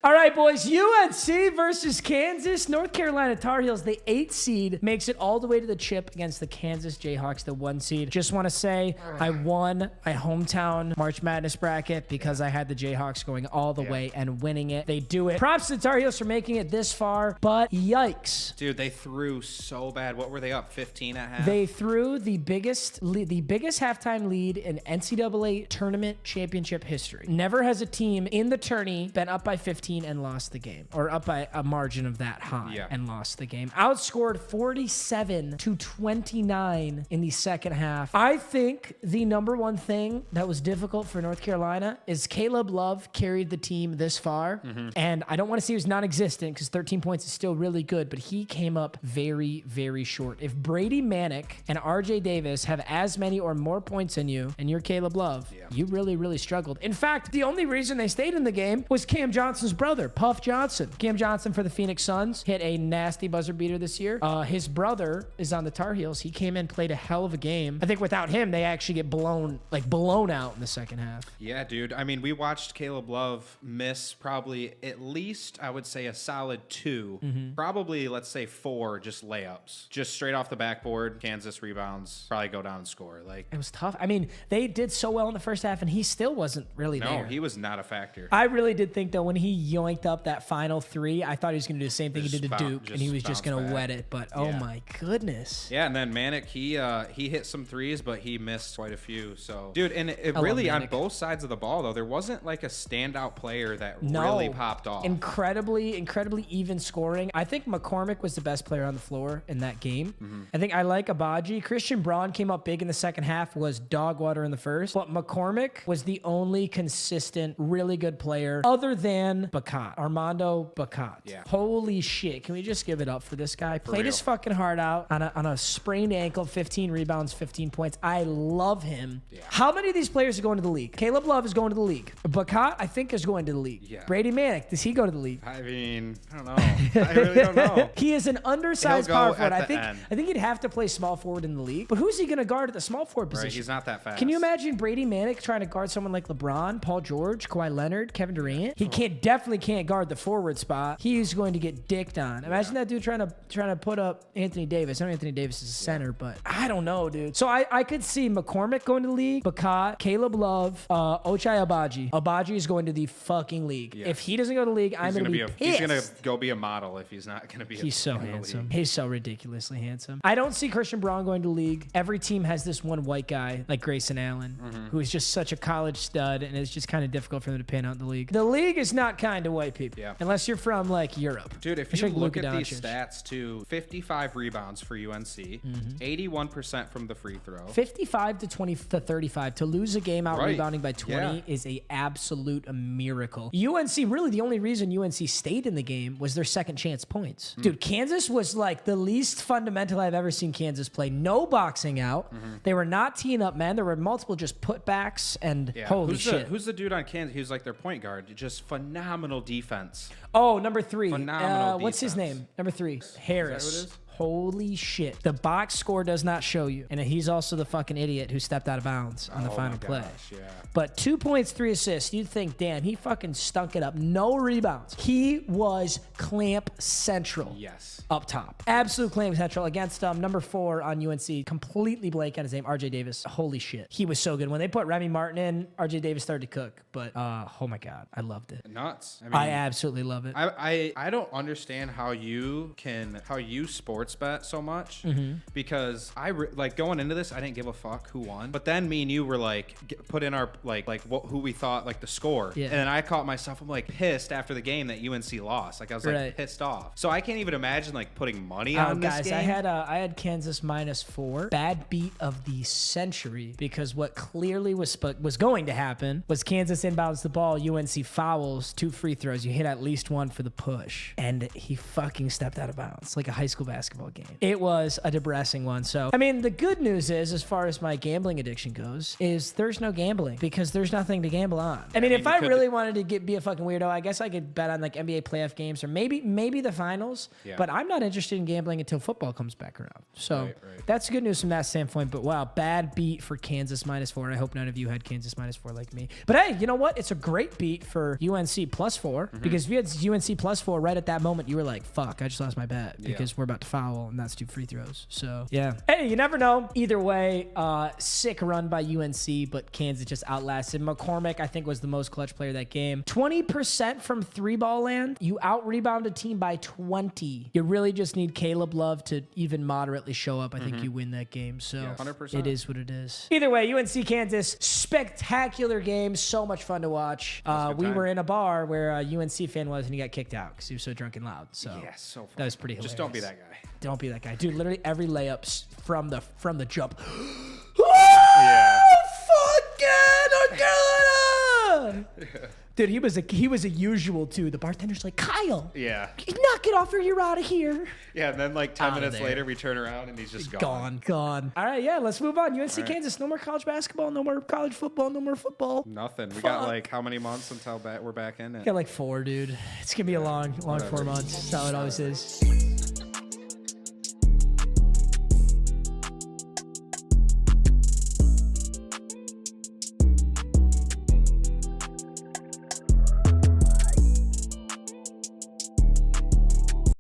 All right, boys. UNC versus Kansas. North Carolina Tar Heels, the 8th seed, makes it all the way to the chip against the Kansas Jayhawks, the 1 seed. Just want to say I won my hometown March Madness bracket because I had the Jayhawks going all the way and winning it. They do it. Props to the Tar Heels for making it this far, but yikes. Dude, they threw so bad. What were they up, 15 at half? They threw the biggest halftime lead in NCAA tournament championship history. Never has a team in the tourney been up by 15 and lost the game, or up by a margin of that high and lost the game. Outscored 47-29 in the second half. I think the number one thing that was difficult for North Carolina is Caleb Love carried the team this far, and I don't want to say he was non-existent because 13 points is still really good, but he came up very, very short. If Brady Manick and RJ Davis have as many or more points than you, and you're Caleb Love, you really, really struggled. In fact, the only reason they stayed in the game was Cam Johnson's brother, Puff Johnson. Cam Johnson for the Phoenix Suns hit a nasty buzzer beater this year. His brother is on the Tar Heels. He came in, played a hell of a game. I think without him, they actually get blown out in the second half. Yeah, dude. I mean, we watched Caleb Love miss probably at least, I would say, a solid 2. Probably, let's say 4 just layups. Just straight off the backboard, Kansas rebounds, probably go down and score. Like, it was tough. I mean, they did so well in the first half, and he still wasn't really there. No, he was not a factor. I really did think, though, when he yoinked up that final 3, I thought he was going to do the same thing he did to Duke, and he was just going to wet it. But, oh, my goodness. Yeah, and then Manick, he hit some threes, but he missed quite a few. So, dude, and it really, on both sides of the ball, though, there wasn't like a standout player that really popped off. Incredibly even scoring. I think McCormick was the best player on the floor in that game. I think I like Abaji. Christian Braun came up big in the second half, was dog water in the first, but McCormick was the only consistent, really good player other than Bacat, Armando Bacat. Yeah. Holy shit. Can we just give it up for this guy? Played his fucking heart out on a sprained ankle, 15 rebounds, 15 points. I love him. Yeah. How many of these players are going to the league? Caleb Love is going to the league. Bacat, I think, is going to the league. Yeah. Brady Manick, does he go to the league? I mean, I don't know. I really don't know. He is an undersized power forward. I think he'd have to play small forward in the league. But who's he going to guard at the small forward position? Right, he's not that fast. Can you imagine Brady Manick trying to guard someone like LeBron, Paul George, Kawhi Leonard, Kevin Durant? He definitely can't guard the forward spot. He's going to get dicked on. Imagine that dude trying to put up Anthony Davis. I know Anthony Davis is a center, but I don't know, dude. So I could see McCormick going to the league, Bacat, Caleb Love, Ochai Abaji. Abaji is going to the fucking league. Yeah. If he doesn't go to the league, I'm going to be pissed. He's going to go be a model if he's not going to be. He's so handsome. He's so ridiculously handsome. I don't see Christian Braun going to the league. Every team has this one white guy like Grayson Allen, who is just such a college stud, and it's just kind of difficult for them to pan out in the league. The league is not kind to white people, unless you're from like Europe. Dude, if you look at these stats too, 55 rebounds for UNC, 81% from the free throw, 55 to 20 to 35. To lose a game out rebounding by 20 is a absolute miracle. UNC, really the only reason UNC stayed in the game was their second chance points. Dude, Kansas was like the least fundamental I've ever seen Kansas play. No boxing out. They were not teeing up men. There were multiple just putbacks and holy shit. Who's the dude on Kansas? He was like their point guard. Just phenomenal defense. Oh, number 3. Phenomenal what's his name? Number 3. Harris. Is that what it is? Holy shit. The box score does not show you. And he's also the fucking idiot who stepped out of bounds on the final play. Yeah. But 2 points, 3 assists. You'd think, damn, he fucking stunk it up. No rebounds. He was clamp central. Yes. Up top. Absolute clamp central against number 4 on UNC. Completely blank on his name, RJ Davis. Holy shit. He was so good. When they put Remy Martin in, RJ Davis started to cook. But, oh my God, I loved it. Nuts. I absolutely love it. I don't understand how you sports bet so much because like going into this, I didn't give a fuck who won. But then me and you were like, put in our who we thought like the score. Yeah. And then I caught myself, I'm like pissed after the game that UNC lost. Like I was like pissed off. So I can't even imagine like putting money on this game. Guys, I had Kansas -4. Bad beat of the century because what clearly was going to happen was Kansas inbounds the ball, UNC fouls, 2 free throws. You hit at least one for the push. And he fucking stepped out of bounds like a high school basketball basketball game. It was a depressing one. So, I mean, the good news is, as far as my gambling addiction goes, is there's no gambling because there's nothing to gamble on. I mean, if I really wanted to be a fucking weirdo, I guess I could bet on like NBA playoff games or maybe the finals. Yeah. But I'm not interested in gambling until football comes back around. So that's good news from that standpoint. But wow, bad beat for Kansas -4. I hope none of you had Kansas -4 like me. But hey, you know what? It's a great beat for UNC +4 because if you had UNC +4 right at that moment, you were like, fuck, I just lost my bet because we're about to foul and that's 2 free throws. So yeah. Hey, you never know. Either way, sick run by UNC, but Kansas just outlasted. McCormick, I think, was the most clutch player that game. 20% from 3-ball land. You out-rebound a team by 20. You really just need Caleb Love to even moderately show up. I think you win that game. So 100%. It is what it is. Either way, UNC Kansas, spectacular game. So much fun to watch. We were in a bar where a UNC fan was and he got kicked out because he was so drunk and loud. So so fun. That was pretty hilarious. Just don't be that guy. Don't be that guy. Dude, literally every layup's from the jump. Yeah. Fucking North Carolina! Dude, he was a usual too. The bartender's like, Kyle. Yeah. Knock it off or you're out of here. Yeah, and then like 10 minutes later, we turn around and he's just gone. Gone. All right, yeah, let's move on. UNC Kansas, no more college basketball, no more college football, no more football. Nothing. We got like how many months until we're back in it? Got like 4, dude. It's gonna be a long 4 months. That's how it always is.